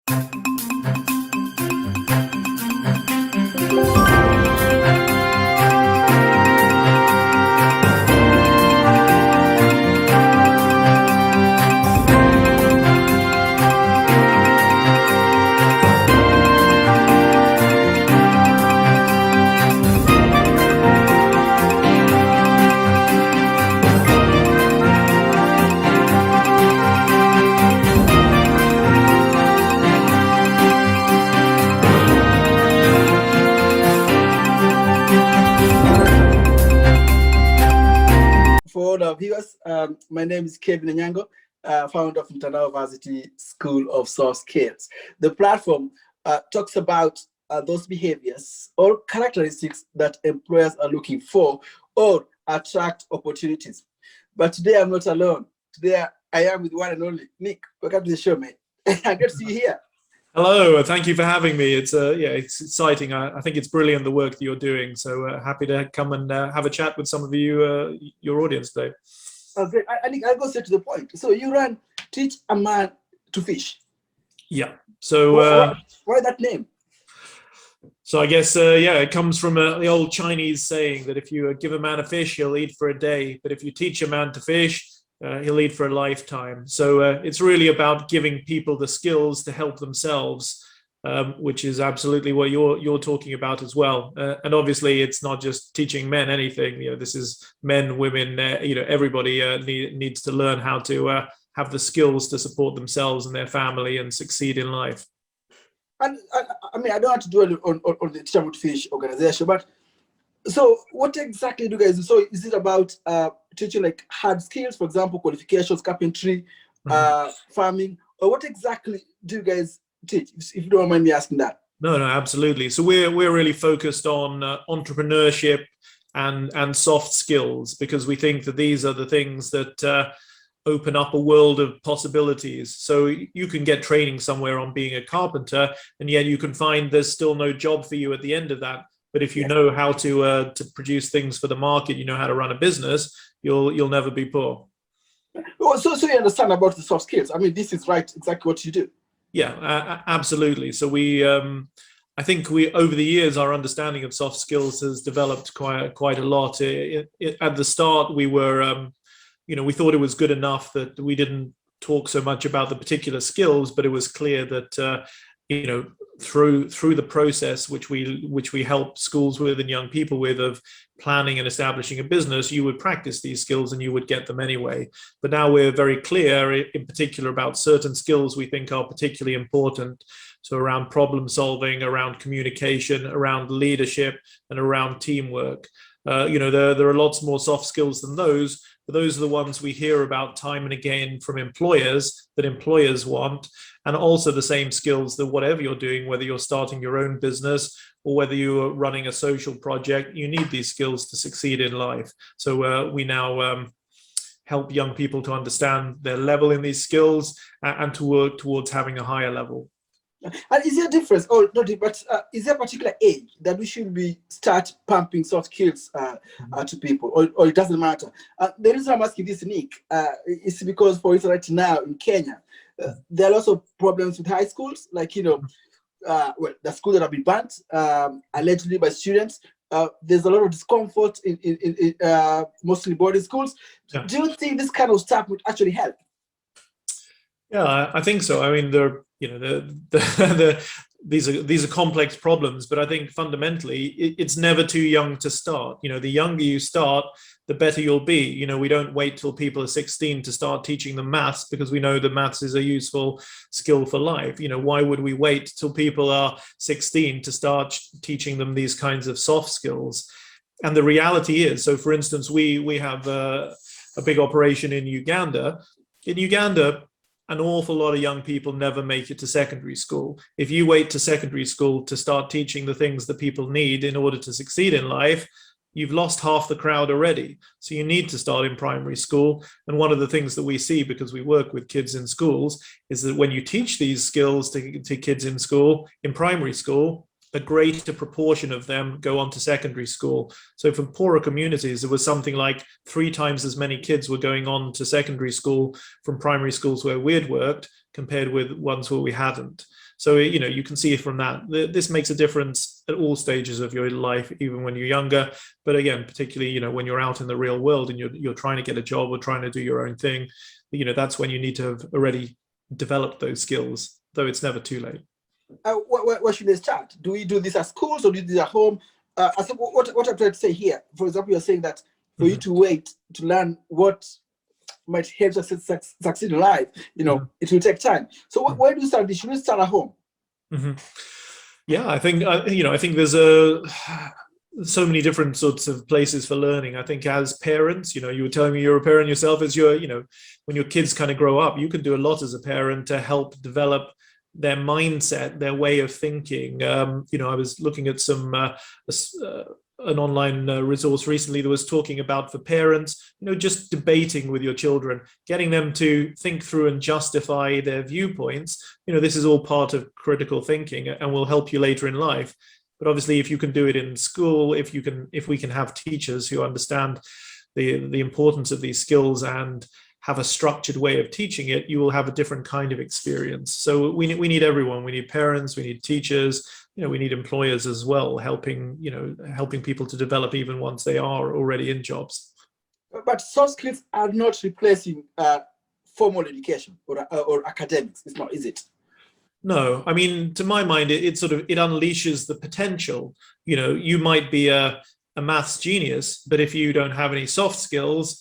For the viewers, my name is Kevin Anyango, founder of Mtandao Varsity School of Soft Skills. The platform talks about those behaviors or characteristics that employers are looking for or attract opportunities. But today I'm not alone. Today I am with one and only Nik. Welcome to the show, mate. I get to see you here. Hello, thank you for having me. It's it's exciting. I think it's brilliant the work that you're doing. So happy to come and have a chat with some of you, your audience today. Great. I think I'll go straight to the point. So you run Teach a Man to Fish. Yeah. So why that name? So I guess it comes from the old Chinese saying that if you give a man a fish, he'll eat for a day. But if you teach a man to fish, he'll eat for a lifetime. So it's really about giving people the skills to help themselves, which is absolutely what you're talking about as well. And obviously, it's not just teaching men anything. This is men, women. Everybody needs to learn how to have the skills to support themselves and their family and succeed in life. And I mean, I don't have to dwell on the Teach a Man to Fish organization, but so what exactly do you guys do? So is it about teaching like hard skills, for example, qualifications, carpentry, farming, or what exactly do you guys teach, if you don't mind me asking that? No, absolutely. So we're really focused on entrepreneurship and soft skills, because we think that these are the things that open up a world of possibilities. So you can get training somewhere on being a carpenter, and yet you can find there's still no job for you at the end of that. But if you know how to produce things for the market, you know how to run a business, you'll never be poor. Oh, so you understand about the soft skills. I mean, this is exactly what you do. Yeah, absolutely. So I think over the years, our understanding of soft skills has developed quite a lot. At the start, we were, we thought it was good enough that we didn't talk so much about the particular skills, but it was clear that through the process which we help schools with and young people with, of planning and establishing a business, you would practice these skills and you would get them anyway. But now we're very clear in particular about certain skills we think are particularly important. So around problem solving, around communication, around leadership, and around teamwork. There are lots more soft skills than those, but those are the ones we hear about time and again from employers, that employers want. And also the same skills that whatever you're doing, whether you're starting your own business or whether you're running a social project, you need these skills to succeed in life. So we now help young people to understand their level in these skills and to work towards having a higher level. And is there a difference, or not, but is there a particular age that we should start pumping soft skills to people, or it doesn't matter? The reason I'm asking this, Nik, is because, for instance, right now in Kenya, there are lots of problems with high schools, like, the schools that have been banned, allegedly by students. There's a lot of discomfort in mostly boarding schools. Yeah. Do you think this kind of stuff would actually help? Yeah, I think so. I mean, these are complex problems, but I think fundamentally it's never too young to start. The younger you start, the better you'll be. We don't wait till people are 16 to start teaching them maths, because we know that maths is a useful skill for life. Why would we wait till people are 16 to start teaching them these kinds of soft skills? And the reality is, so for instance, we have a big operation in Uganda. In Uganda, an awful lot of young people never make it to secondary school. If you wait to secondary school to start teaching the things that people need in order to succeed in life, you've lost half the crowd already. So you need to start in primary school. And one of the things that we see, because we work with kids in schools, is that when you teach these skills to kids in school, in primary school, a greater proportion of them go on to secondary school. So for poorer communities, there was something like 3 times as many kids were going on to secondary school from primary schools where we'd worked compared with ones where we hadn't. So, you can see from that, this makes a difference at all stages of your life, even when you're younger. But again, particularly, when you're out in the real world and you're trying to get a job or trying to do your own thing, that's when you need to have already developed those skills, though it's never too late. What should they start? Do we do this at schools or do we do this at home? I think what I'm trying to say here, for example, you're saying that for you to wait to learn what might help us succeed in life, it will take time. So where do we start this? Should we start at home? Yeah, I think there's so many different sorts of places for learning. I think as parents, you were telling me you're a parent yourself. As when your kids kind of grow up, you can do a lot as a parent to help develop their mindset, their way of thinking. I was looking at an online resource recently that was talking about, for parents, just debating with your children, getting them to think through and justify their viewpoints. This is all part of critical thinking and will help you later in life. But obviously, if you can do it in school, if we can have teachers who understand the importance of these skills and have a structured way of teaching it, you will have a different kind of experience. So we need everyone. We need parents, we need teachers, we need employers as well, helping people to develop even once they are already in jobs. But soft skills are not replacing formal education or academics. It's not, is it? No, I mean, to my mind, it unleashes the potential. You might be a maths genius, but if you don't have any soft skills,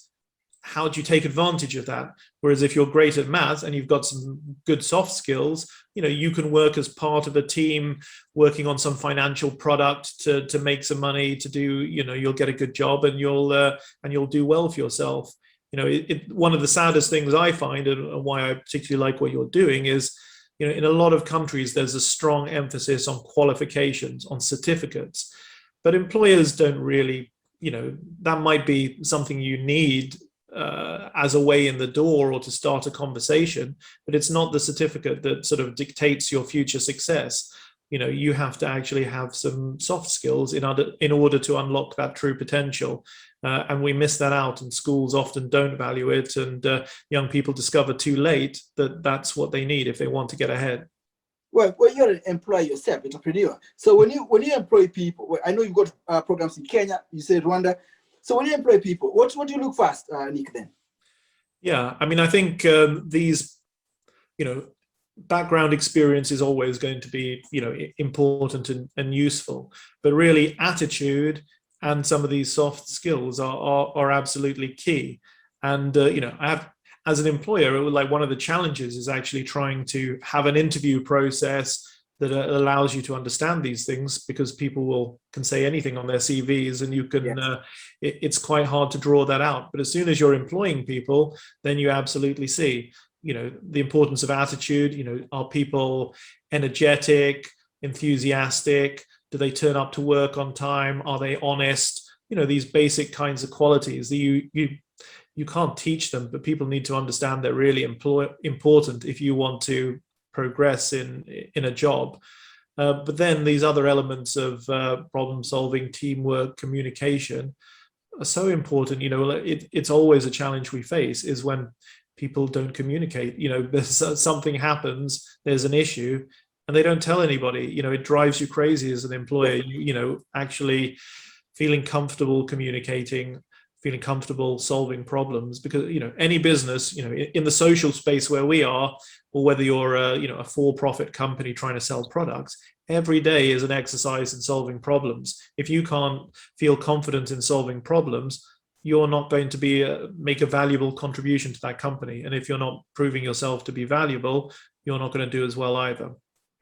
how do you take advantage of that? Whereas if you're great at maths and you've got some good soft skills, you can work as part of a team working on some financial product to make some money, to do, you'll get a good job and you'll do well for yourself. One of the saddest things I find, and why I particularly like what you're doing, is in a lot of countries there's a strong emphasis on qualifications, on certificates, but employers don't really, that might be something you need as a way in the door or to start a conversation, but it's not the certificate that sort of dictates your future success. You have to actually have some soft skills in order to unlock that true potential, and we miss that out, and schools often don't value it, and young people discover too late that that's what they need if they want to get ahead. Well, you're an employer yourself, entrepreneur. So when you employ people, I know you've got programs in Kenya, you said Rwanda. So when you employ people, what do you look first, Nik, then? Yeah, I mean, I think these, background experience is always going to be, important and useful. But really, attitude and some of these soft skills are absolutely key. And, I have, as an employer, one of the challenges is actually trying to have an interview process that allows you to understand these things, because people can say anything on their CVs, and you can, yes. It's quite hard to draw that out. But as soon as you're employing people, then you absolutely see, the importance of attitude. Are people energetic, enthusiastic? Do they turn up to work on time? Are they honest? These basic kinds of qualities that you can't teach them, but people need to understand they're really important if you want to progress in a job. But then these other elements of problem solving, teamwork, communication are so important. It's always a challenge we face, is when people don't communicate. There's something happens, there's an issue, and they don't tell anybody. It drives you crazy as an employer. Actually feeling comfortable communicating, feeling comfortable solving problems, because any business, in the social space where we are, or whether you're a for-profit company trying to sell products, every day is an exercise in solving problems. If you can't feel confident in solving problems, you're not going to make a valuable contribution to that company. And if you're not proving yourself to be valuable, you're not going to do as well either.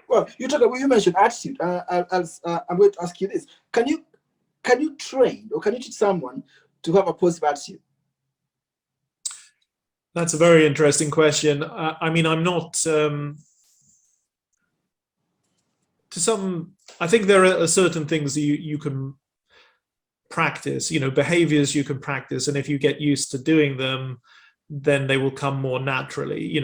Well, you mentioned attitude. I'm going to ask you this: Can you train, or can you teach someone to have a positive attitude? That's a very interesting question. I mean, I'm not. I think there are certain things that you can practice. Behaviors you can practice, and if you get used to doing them, then they will come more naturally.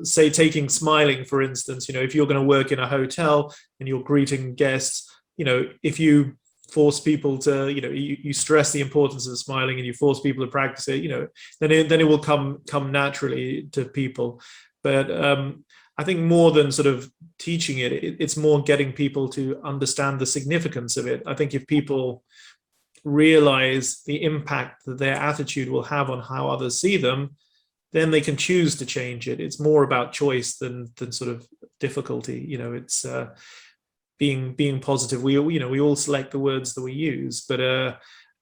Say taking smiling, for instance. If you're going to work in a hotel and you're greeting guests, if you force people to, you stress the importance of smiling and you force people to practice it, then it will come naturally to people. But I think more than sort of teaching it, it's more getting people to understand the significance of it. I think if people realize the impact that their attitude will have on how others see them, then they can choose to change it. It's more about choice than sort of difficulty. It's being positive. We all select the words that we use, but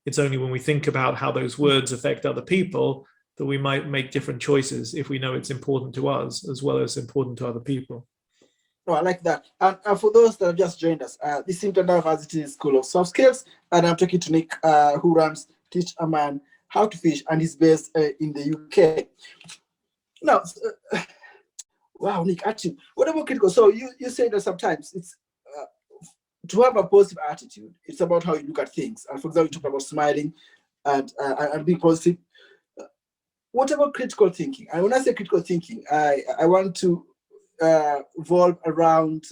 it's only when we think about how those words affect other people that we might make different choices if we know it's important to us as well as important to other people. Oh, I like that. And for those that have just joined us, this is University School of Soft Skills, and I'm talking to Nik, who runs Teach a Man How to Fish, and he's based in the UK. Now, wow, Nik, actually, what about critical? So you say that sometimes it's to have a positive attitude. It's about how you look at things. And for example, you talk about smiling and being positive. What about critical thinking? And when I say critical thinking, I want to revolve around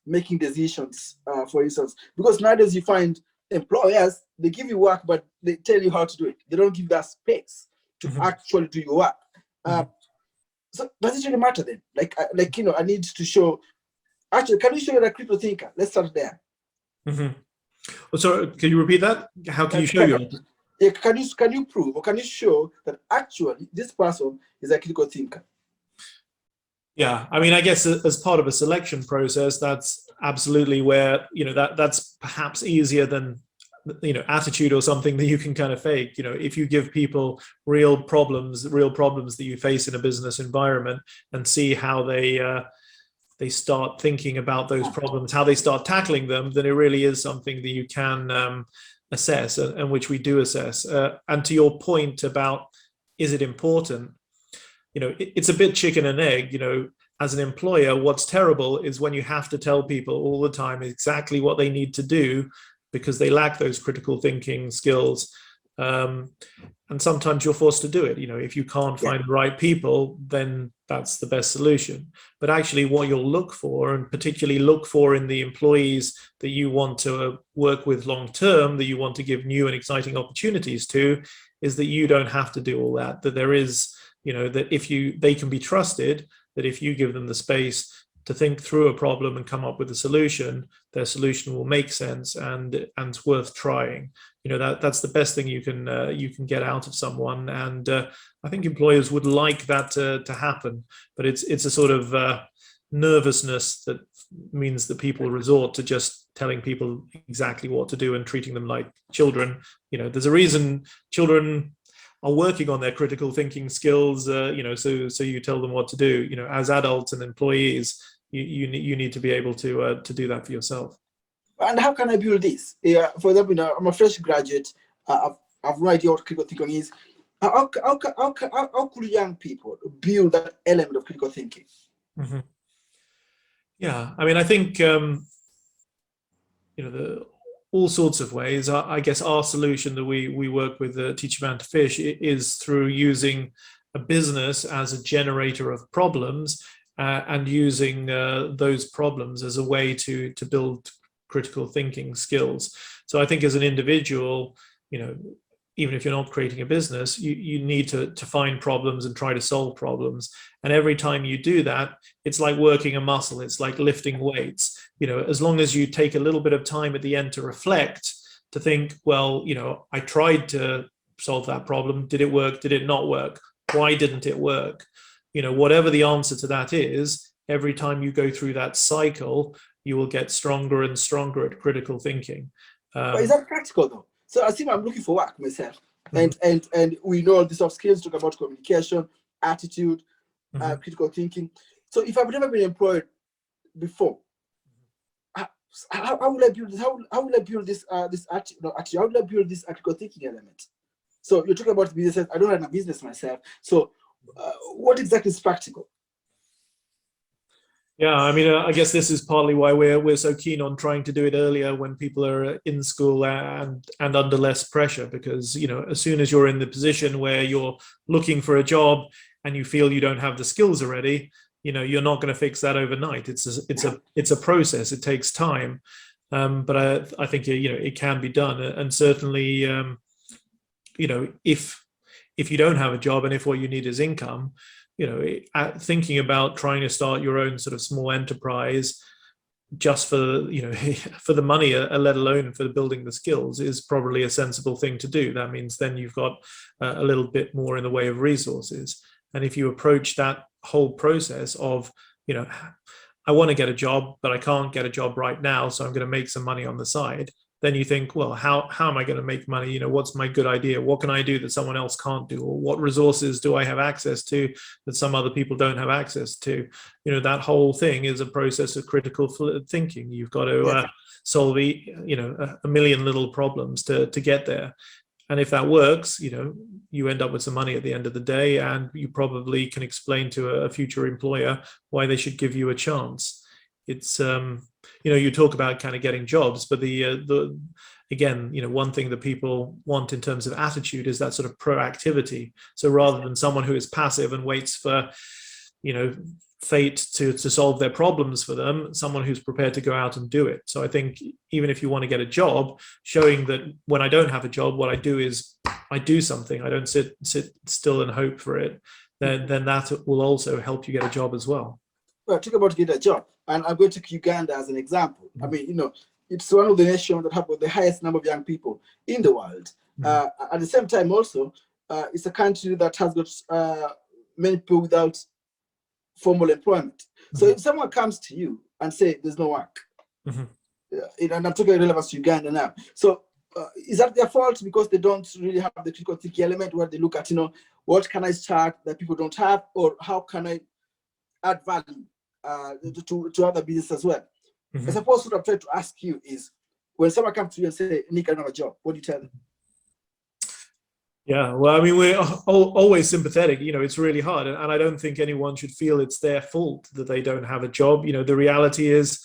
making decisions, for instance, because nowadays you find employers, they give you work, but they tell you how to do it. They don't give that space to actually do your work. So does it really matter then? I need to show. Actually, can you show you're a critical thinker? Let's start there. Oh, sorry, can you repeat that? How can you show you? Yeah, can you prove or can you show that actually this person is a critical thinker? Yeah, I mean, I guess as part of a selection process, that's absolutely where that's perhaps easier than attitude or something that you can kind of fake. If you give people real problems that you face in a business environment and see how they start thinking about those problems, how they start tackling them, then it really is something that you can assess, and which we do assess. And to your point about, is it important? It's a bit chicken and egg. As an employer, what's terrible is when you have to tell people all the time exactly what they need to do because they lack those critical thinking skills. And sometimes you're forced to do it. If you can't find the right people, then that's the best solution. But actually what you'll look for, and particularly look for in the employees that you want to work with long term, that you want to give new and exciting opportunities to, is that you don't have to do all that there is, that they can be trusted, that if you give them the space to think through a problem and come up with a solution, their solution will make sense and it's worth trying. That's the best thing you can get out of someone, and I think employers would like that to happen. But it's a sort of nervousness that means that people resort to just telling people exactly what to do and treating them like children. There's a reason children are working on their critical thinking skills, so you tell them what to do. As adults and employees, you need to be able to do that for yourself. And how can I build this? For example, I'm a fresh graduate. I've no idea what critical thinking is. How could young people build that element of critical thinking? Yeah, I mean, I think all sorts of ways. I guess our solution that we work with Teach a Man to Fish is through using a business as a generator of problems and using those problems as a way to build critical thinking skills. So I think as an individual, even if you're not creating a business, you need to find problems and try to solve problems. And every time you do that, it's like working a muscle. It's like lifting weights. As long as you take a little bit of time at the end to reflect, to think, well, I tried to solve that problem. Did it work? Did it not work? Why didn't it work? Whatever the answer to that is, every time you go through that cycle, you will get stronger and stronger at critical thinking. But is that practical though? So I see I'm looking for work myself, and we know the soft skills, talk about communication, attitude, critical thinking. So if I've never been employed before, how will I build this? How will I build this attitude? How will I build this critical thinking element? So you're talking about businesses. I don't run a business myself. So what exactly is practical? Yeah, I mean, I guess this is partly why we're so keen on trying to do it earlier when people are in school and under less pressure, because as soon as you're in the position where you're looking for a job and you feel you don't have the skills already, you're not going to fix that overnight. It's a process. It takes time, but I think it can be done, and certainly if you don't have a job and if what you need is income, thinking about trying to start your own sort of small enterprise just for for the money, let alone for building the skills, is probably a sensible thing to do. That means then you've got a little bit more in the way of resources. And if you approach that whole process of, I want to get a job, but I can't get a job right now, so I'm going to make some money on the side. Then you think, well, how am I going to make money? What's my good idea? What can I do that someone else can't do? Or what resources do I have access to that some other people don't have access to? That whole thing is a process of critical thinking. You've got to solve, a million little problems to get there. And if that works, you end up with some money at the end of the day, and you probably can explain to a future employer why they should give you a chance. It's you talk about kind of getting jobs, but the again, one thing that people want in terms of attitude is that sort of proactivity. So rather than someone who is passive and waits for fate to solve their problems for them, someone who's prepared to go out and do it. So I think even if you want to get a job, showing that when I don't have a job, what I do is I do something. I don't sit still and hope for it. Then that will also help you get a job as well. Well, talk about get a job, and I'm going to take Uganda as an example. I mean, it's one of the nations that have the highest number of young people in the world. At the same time, also, it's a country that has got many people without formal employment. So if someone comes to you and say there's no work, and I'm talking relevance to Uganda now. So is that their fault because they don't really have the critical thinking element where they look at, what can I start that people don't have, or how can I add value to other businesses as well? I suppose what I'm trying to ask you is, when someone comes to you and say, Nik, I don't have a job, what do you tell them? Yeah, well, I mean, we're always sympathetic. It's really hard. And I don't think anyone should feel it's their fault that they don't have a job. The reality is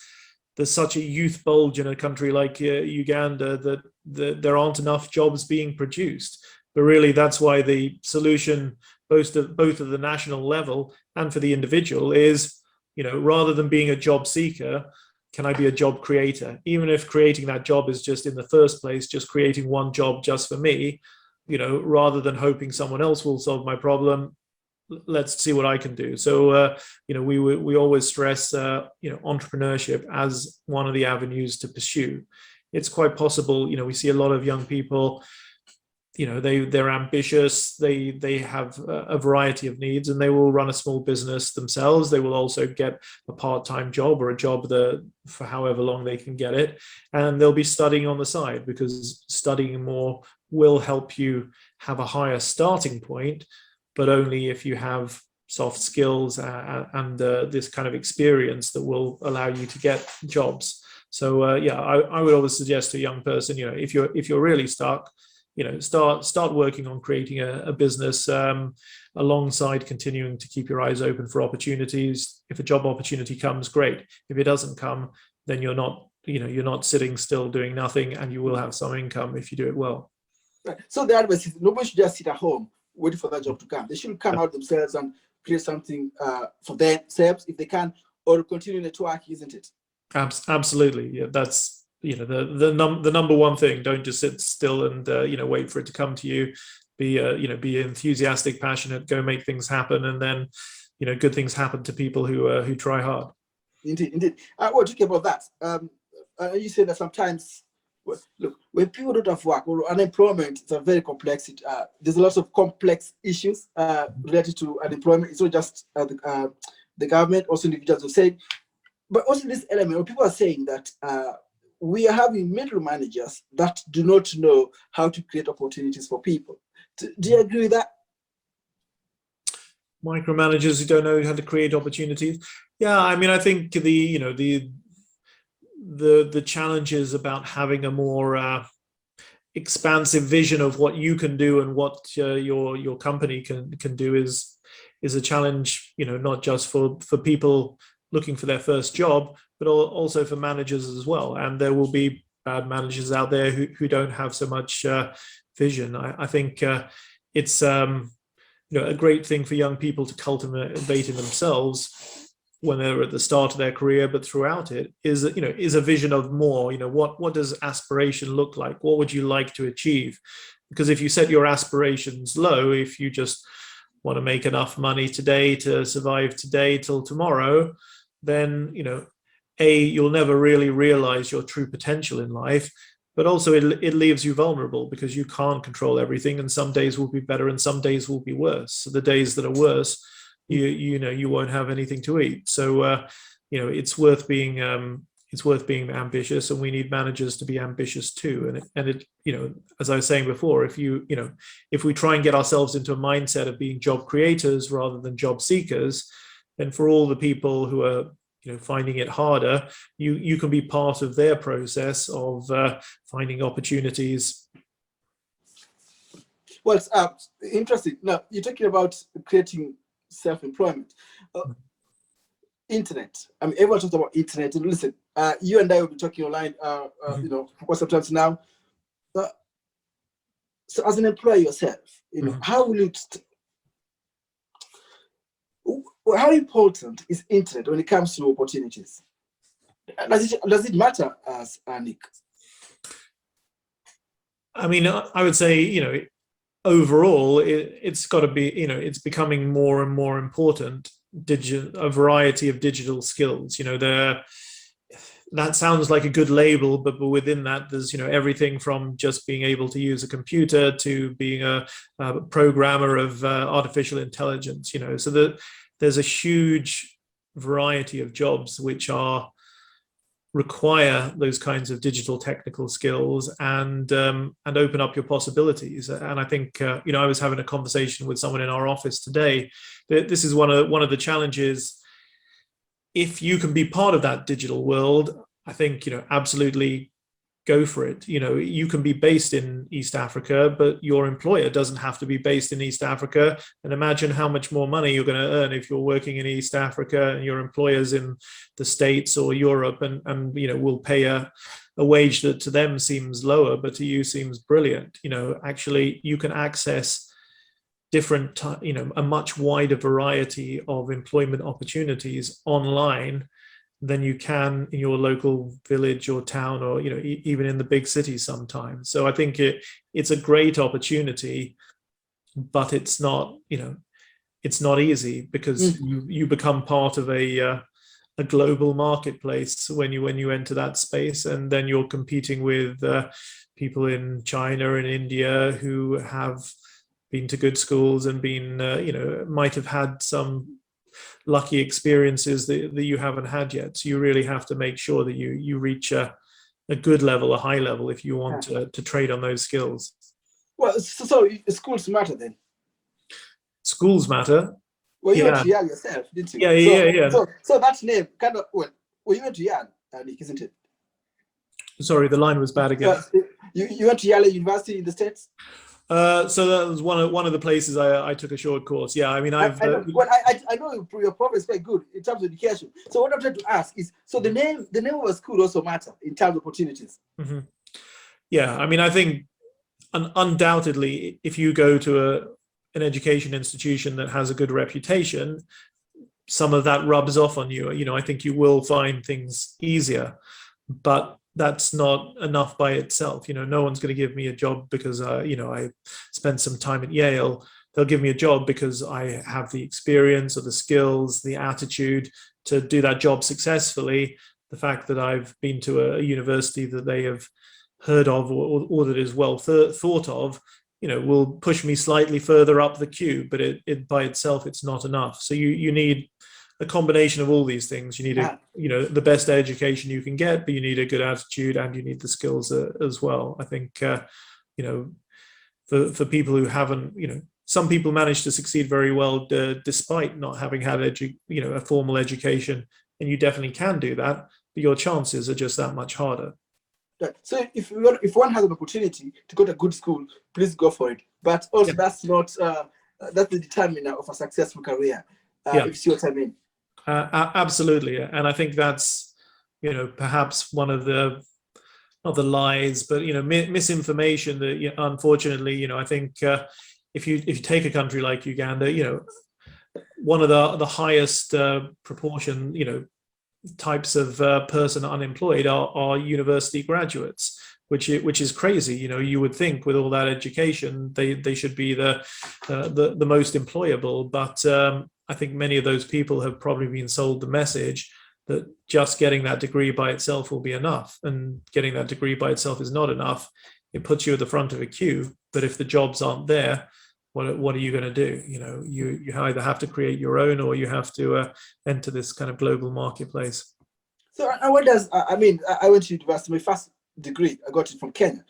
there's such a youth bulge in a country like Uganda that there aren't enough jobs being produced. But really, that's why the solution, both at the national level and for the individual, is, rather than being a job seeker, can I be a job creator? Even if creating that job is just in the first place, just creating one job just for me, rather than hoping someone else will solve my problem, let's see what I can do. So, we always stress, entrepreneurship as one of the avenues to pursue. It's quite possible, we see a lot of young people, they're ambitious, they have a variety of needs, and they will run a small business themselves. They will also get a part-time job or a job for however long they can get it, and they'll be studying on the side, because studying more will help you have a higher starting point, but only if you have soft skills and this kind of experience that will allow you to get jobs. So I would always suggest to a young person, if you're really stuck, start working on creating a business alongside continuing to keep your eyes open for opportunities. If a job opportunity comes, great. If it doesn't come, then you're not sitting still doing nothing, and you will have some income if you do it well. Right. So the advice is, nobody should just sit at home waiting for that job to come. They should come out themselves and create something for themselves if they can, or continue networking, isn't it? Absolutely. Yeah, that's the number one thing. Don't just sit still and wait for it to come to you. Be enthusiastic, passionate, go make things happen, and then good things happen to people who try hard. Indeed. Well, talking about that, you say that sometimes, look, when people don't have work or unemployment, it's a very complex. There's a lot of complex issues related to unemployment. It's not just the government, also individuals are saying, but also this element where people are saying that we are having middle managers that do not know how to create opportunities for people. Do you agree with that? Micromanagers who don't know how to create opportunities. Yeah, I mean, I think the challenges about having a more expansive vision of what you can do and what your company can do is a challenge, not just for people looking for their first job, but also for managers as well. And there will be bad managers out there who don't have so much vision. I think it's a great thing for young people to cultivate in themselves when they're at the start of their career, but throughout it is a vision of more. What does aspiration look like? What would you like to achieve? Because if you set your aspirations low, if you just want to make enough money today to survive today till tomorrow, then, you'll never really realize your true potential in life. But also it leaves you vulnerable because you can't control everything, and some days will be better and some days will be worse. So the days that are worse, you won't have anything to eat. So it's worth being ambitious, and we need managers to be ambitious too. And it as I was saying before, if we try and get ourselves into a mindset of being job creators rather than job seekers, then for all the people who are finding it harder, you can be part of their process of finding opportunities. Well, it's interesting. Now, you're talking about creating self-employment. Internet. I mean, everyone talks about internet. And listen, you and I will be talking online, for sometimes now. So, as an employer yourself, how will you? How important is internet when it comes to opportunities? Does it matter, as Nik? I mean, I would say, overall, it's got to be, it's becoming more and more important. A variety of digital skills. That sounds like a good label, but within that, there's everything from just being able to use a computer to being a programmer of artificial intelligence. So that there's a huge variety of jobs which require those kinds of digital technical skills and open up your possibilities. And I think I was having a conversation with someone in our office today. This is one of the challenges. If you can be part of that digital world, I think absolutely go for it. You can be based in East Africa, but your employer doesn't have to be based in East Africa. And imagine how much more money you're going to earn if you're working in East Africa and your employer's in the States or Europe, and will pay a wage that to them seems lower, but to you seems brilliant. Actually, you can access different, a much wider variety of employment opportunities online than you can in your local village or town, or even in the big cities sometimes. So I think it's a great opportunity, but it's not easy, because you become part of a global marketplace when you enter that space, and then you're competing with people in China and India who have been to good schools and been might have had some lucky experiences that you haven't had yet. So you really have to make sure that you reach a good level, a high level, if you want to trade on those skills. Well, so schools matter then? Schools matter. Well, you went to Yale yourself, didn't you? Yeah. So that name kind of, well, you went to Yale, Nik, isn't it? Sorry, the line was bad again. You went to Yale University in the States? So that was one of the places I took a short course. Yeah, I mean, I know your program is quite good in terms of education. So what I'm trying to ask is, so the name of a school also matter in terms of opportunities. Mm-hmm. Yeah, I mean, I think undoubtedly, if you go to an education institution that has a good reputation, some of that rubs off on you. I think you will find things easier, but that's not enough by itself. No one's going to give me a job because I spent some time at Yale. They'll give me a job because I have the experience or the skills, the attitude to do that job successfully. The fact that I've been to a university that they have heard of or that is well thought of, will push me slightly further up the queue, but it by itself, it's not enough. So you need a combination of all these things. You need the best education you can get, but you need a good attitude and you need the skills as well. I think for people who haven't, some people manage to succeed very well despite not having had a formal education, and you definitely can do that, but your chances are just that much harder. So if one has an opportunity to go to a good school, please go for it. But also that's not that's the determiner of a successful career. If you see what I mean. Absolutely, and I think that's perhaps one of the, not the lies, but misinformation that unfortunately I think if you take a country like Uganda, one of the highest proportion types of person unemployed are university graduates, which is crazy. You would think with all that education, they should be the most employable. But I think many of those people have probably been sold the message that just getting that degree by itself will be enough, and getting that degree by itself is not enough. It puts you at the front of a queue, but if the jobs aren't there, what are you going to do? You either have to create your own, or you have to enter this kind of global marketplace. So what does I went to university. My first degree, I got it from Kenya,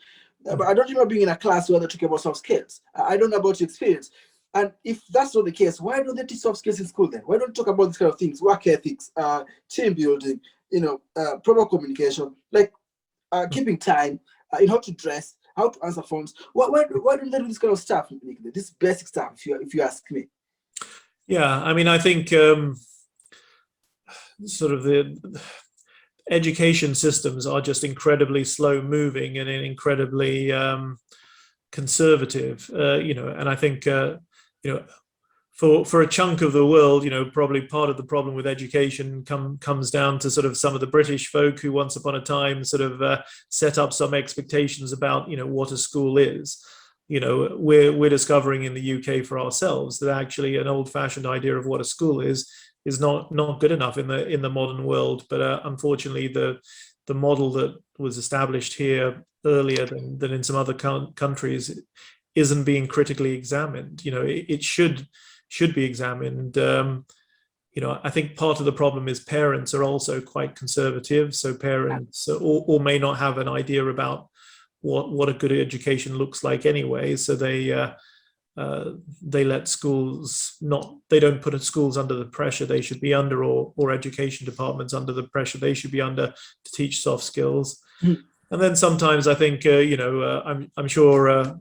but I don't remember being in a class where they talk about soft skills. I don't know about your experience. And if that's not the case, why don't they teach soft skills in school then? Why don't you talk about these kind of things, work ethics, team building, proper communication, like keeping time, how to dress, how to answer phones? Why don't they do this kind of stuff, this basic stuff, if you ask me? Yeah, I think sort of the education systems are just incredibly slow moving and incredibly conservative, and I think for a chunk of the world, probably part of the problem with education comes down to sort of some of the British folk who once upon a time sort of set up some expectations about what a school is. We're discovering in the UK for ourselves that actually an old-fashioned idea of what a school is not good enough in the modern world. But unfortunately, the model that was established here earlier than in some other countries isn't being critically examined. It should be examined. I think part of the problem is parents are also quite conservative. So parents or may not have an idea about what a good education looks like anyway. So they let schools they don't put schools under the pressure they should be under, or education departments under the pressure they should be under to teach soft skills. And then sometimes I think I'm sure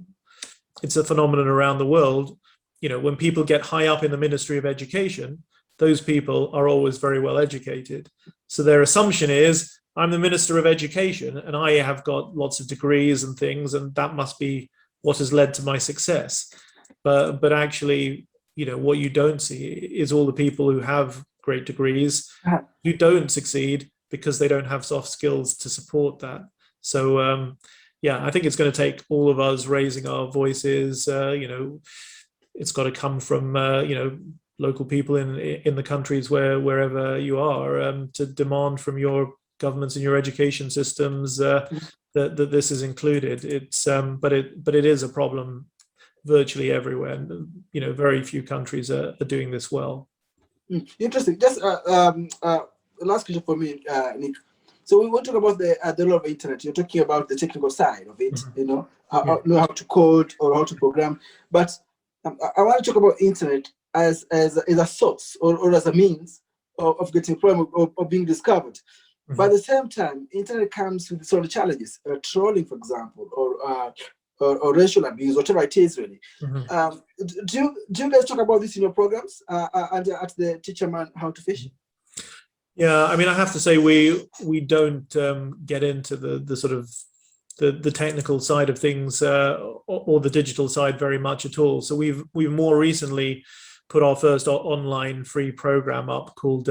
it's a phenomenon around the world. When people get high up in the Ministry of Education, those people are always very well educated. So their assumption is, I'm the Minister of Education and I have got lots of degrees and things, and that must be what has led to my success. But actually, what you don't see is all the people who have great degrees who don't succeed because they don't have soft skills to support that. So I think it's going to take all of us raising our voices. It's got to come from local people in the countries wherever you are, to demand from your governments and your education systems that this is included. It's but it is a problem virtually everywhere, and very few countries are doing this well. Interesting. Just last question for me, Nik. So we want to talk about the role of internet. You're talking about the technical side of it, how to code or how to program. But I want to talk about internet as a source or as a means of getting employment or being discovered. But at the same time, internet comes with sort of challenges, trolling, for example, or racial abuse, whatever it is, really. Do you guys talk about this in your programs and at the Teacher Man How to Fish? Yeah, I have to say we don't get into the sort of the technical side of things or the digital side very much at all. So we've more recently put our first online free program up called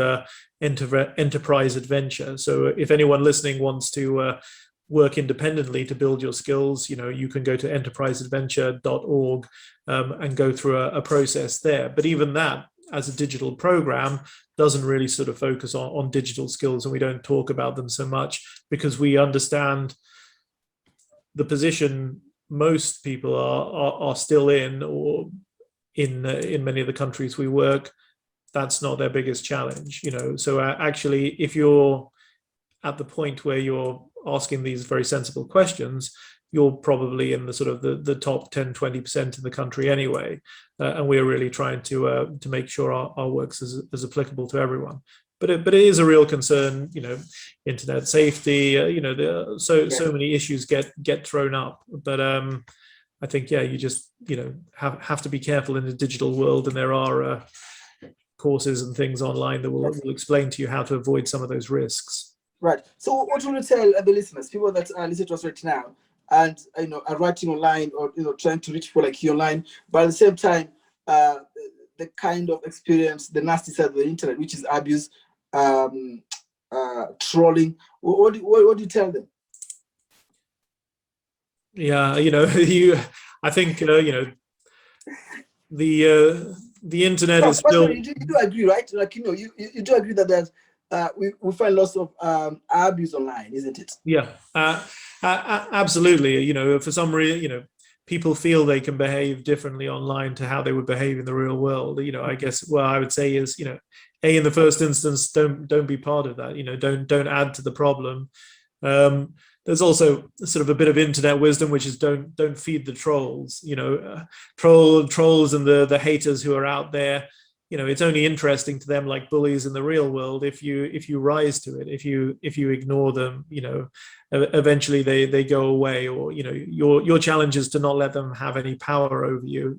Enterprise Adventure. So if anyone listening wants to work independently to build your skills, you can go to enterpriseadventure.org and go through a process there. But even that, as a digital program, doesn't really sort of focus on digital skills, and we don't talk about them so much because we understand the position most people are still in, or in many of the countries we work, that's not their biggest challenge. So actually, if you're at the point where you're asking these very sensible questions, you're probably in the sort of the top 10-20% of the country anyway, and we're really trying to make sure our work's as applicable to everyone. But it is a real concern, internet safety. So many issues get thrown up. But I think you just have to be careful in the digital world, and there are courses and things online that will explain to you how to avoid some of those risks. Right. So what will you tell the listeners, people that are listening to us right now, and are writing online or trying to reach people like you online, but at the same time, the kind of experience, the nasty side of the internet, which is abuse, trolling. What do you tell them? Yeah, I think the internet is But still. you do agree, right? Like, you do agree that there's we find lots of abuse online, isn't it? Yeah, absolutely. For some reason, people feel they can behave differently online to how they would behave in the real world. I guess what I would say is, in the first instance, don't be part of that. Don't add to the problem. There's also sort of a bit of internet wisdom, which is don't feed the trolls. Trolls and the haters who are out there. It's only interesting to them, like bullies in the real world, if you rise to it. If you ignore them, eventually they go away. Or your challenge is to not let them have any power over you.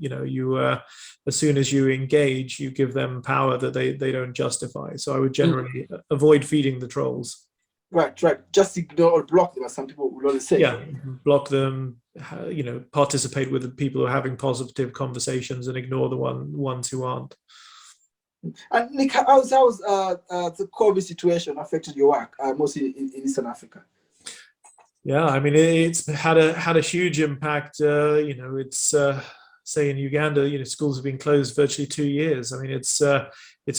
As soon as you engage, you give them power that they don't justify. So I would generally avoid feeding the trolls. Right. Just ignore or block them, as some people would always say. Yeah, block them. Participate with the people who are having positive conversations and ignore the ones who aren't. And Nick, how's the COVID situation affected your work, mostly in Eastern Africa? Yeah, I mean, it's had a huge impact. It's say in Uganda, schools have been closed virtually 2 years. I mean, it's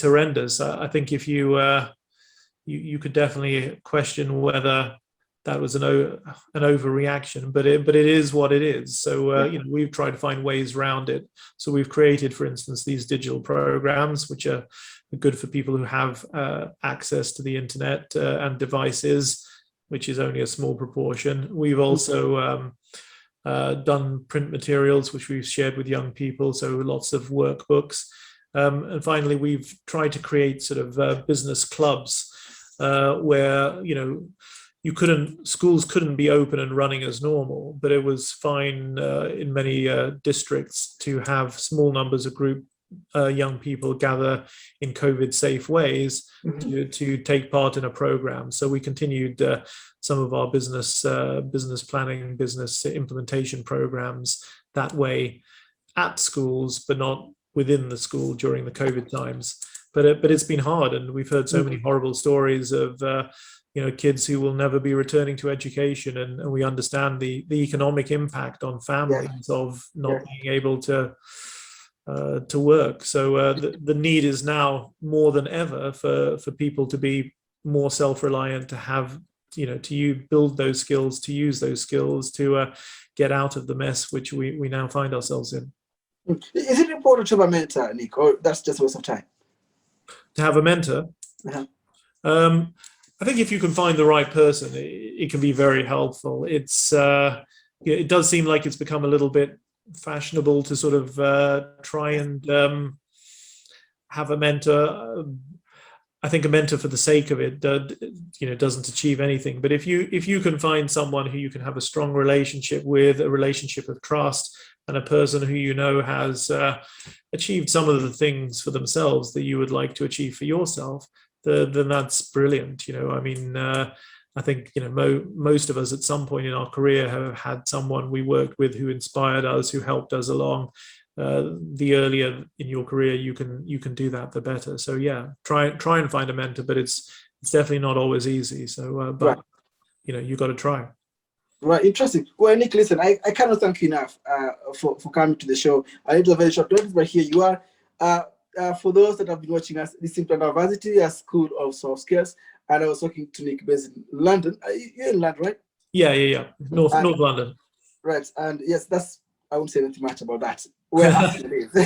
horrendous. I think if you could definitely question whether that was an overreaction, but it is what it is. So we've tried to find ways around it. So we've created, for instance, these digital programs, which are good for people who have access to the internet and devices, which is only a small proportion. We've also done print materials, which we've shared with young people, so lots of workbooks. And finally, we've tried to create sort of business clubs where schools couldn't be open and running as normal, but it was fine in many districts to have small numbers of young people gather in COVID safe ways to take part in a program. So we continued some of our business planning, business implementation programs that way at schools, but not within the school during the COVID times. But it's been hard, and we've heard so many horrible stories of kids who will never be returning to education, and we understand the economic impact on families of not being able to work. So the need is now more than ever for people to be more self-reliant, to have to build those skills, to use those skills to get out of the mess which we now find ourselves in. Is it important to have a mentor, Nick, or that's just a waste of time? To have a mentor? I think if you can find the right person, it can be very helpful. It does seem like it's become a little bit fashionable to sort of try and have a mentor. I think a mentor for the sake of it, doesn't achieve anything. But if you can find someone who you can have a strong relationship with, a relationship of trust, and a person who has achieved some of the things for themselves that you would like to achieve for yourself, then that's brilliant. I think most of us at some point in our career have had someone we worked with who inspired us, who helped us along. The earlier in your career you can do that, the better. So yeah, try and find a mentor, but it's definitely not always easy. So but you got to try. Right, interesting. Well, Nick, listen, I cannot thank you enough for coming to the show. I need a very short notice, but here you are. For those that have been watching us, this is University, a school of soft skills, and I was talking to Nick based in London. You're in London, right? Yeah. North London. Right, and yes, I won't say anything much about that. Where Arsenal is. You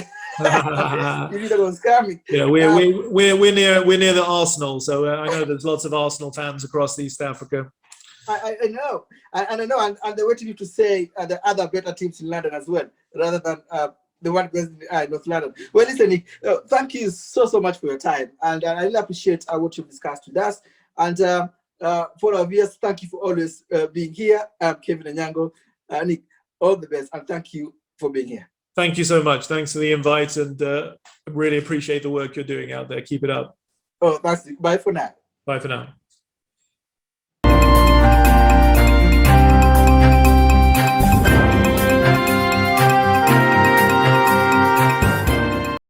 knew that was coming. Yeah, we're near the Arsenal, so I know there's lots of Arsenal fans across East Africa. I know, and I know, and they're waiting you to say the other better teams in London as well, rather than the one based in North London. Well, listen, Nick, thank you so much for your time, and I really appreciate what you've discussed with us. And for our viewers, thank you for always being here. I'm Kevin Anyango. Nick, all the best, and thank you for being here. Thank you so much. Thanks for the invite, and really appreciate the work you're doing out there. Keep it up. Oh, that's it. Bye for now. Bye for now.